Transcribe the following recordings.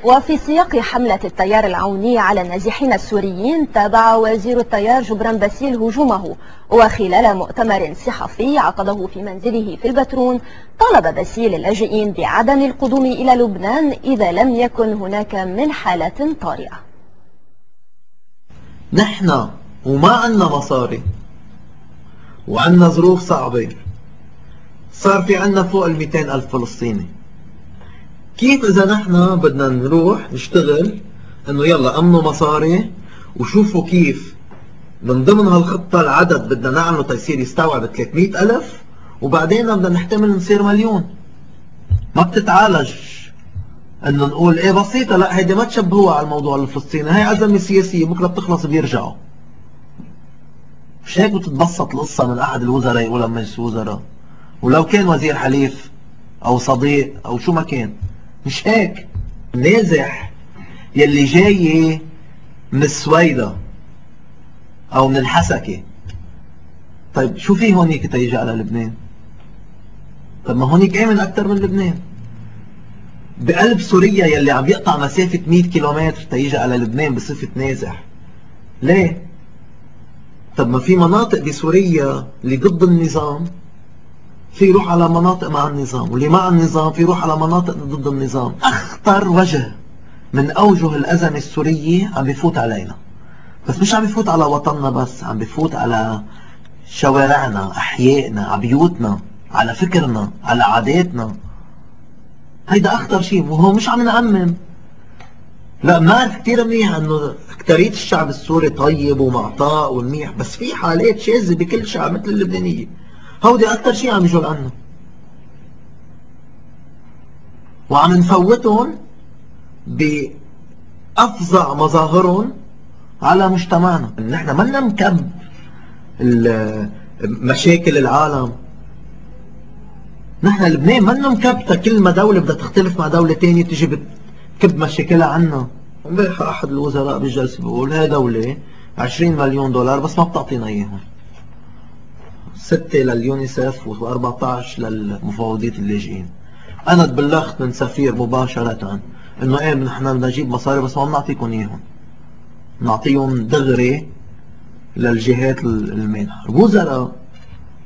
وفي سياق حملة التيار العوني على النازحين السوريين، تابع وزير التيار جبران باسيل هجومه، وخلال مؤتمر صحفي عقده في منزله في البترون طلب باسيل اللاجئين بعدم القدوم إلى لبنان إذا لم يكن هناك من حالة طارئة. نحن وما عنا مصاري وعنا ظروف صعبة، صار في عنا فوق 200,000 فلسطيني. كيف إذا نحن بدنا نروح نشتغل إنه يلا أمنوا مصاري وشوفوا كيف من ضمن هالخطة العدد بدنا نعمله تيصير يستوعب 300,000 وبعدين بدنا نحتمل نصير مليون. ما بتتعالج إنه نقول إيه بسيطة، لا هيدي ما تشبهوها على الموضوع الفلسطيني، هي أزمة سياسية بكرة بتخلص بيرجعوا. مش هيك بتتبسط القصة من أحد الوزراء يقولها مجلس الوزراء، ولو كان وزير حليف أو صديق أو شو ما كان. مش هيك. النازح يلي جاي من السويدة او من الحسكة، طيب شو في هونيك تيجي على لبنان؟ طيب ما هونيك امن اكثر من لبنان. بقلب سوريا يلي عم يقطع مسافة 100 كيلومتر تيجي على لبنان بصفة نازح. ليه؟ طب ما في مناطق بسوريا اللي ضد النظام في يروح على مناطق مع النظام، واللي مع النظام في يروح على مناطق ضد النظام. اخطر وجه من اوجه الازمه السوريه عم بفوت علينا، بس مش عم بفوت على وطننا بس، عم بفوت على شوارعنا، احيائنا، على بيوتنا، على فكرنا، على عاداتنا. هيدا اخطر شيء. وهو مش عم نعمم، لا بنعرف كثير منيح انه اكثريه الشعب السوري طيب ومعطاء ومنيح، بس في حالات شاذه بكل شعب مثل اللبنانيه، هودي اكثر شيء عم يجوا عنه وعم نفوتهم بافظع مظاهرهم على مجتمعنا. نحن منا مكب مشاكل العالم. نحن لبنان منا مكبتة، كل ما دولة بدها تختلف مع دولة ثانيه تجي بتكب مشاكلها عنا. امبارح احد الوزراء بالجلسه بيقول هي دولة 20 مليون دولار بس ما بتعطينا اياهم، 6 لليونيسف و14 للمفوضية اللاجئين. انا تبلغت من سفير مباشرة انه ايه نحن بدنا نجيب مصاري بس ما بنعطيكم اياهم، نعطيهم دغري للجهات المانحة. الوزراء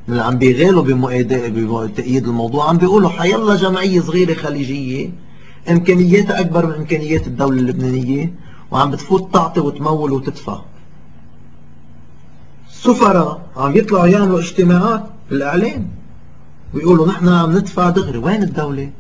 اللي عم بيغالوا بتأييد الموضوع عم بيقولوا حيلا جمعية صغيرة خليجية امكانياتها اكبر من امكانيات الدولة اللبنانية وعم بتفوت تعطي وتمول وتدفع. السفراء عم يطلعوا يعملوا اجتماعات بالاعلام ويقولوا نحن عم ندفع دغري. وين الدولة؟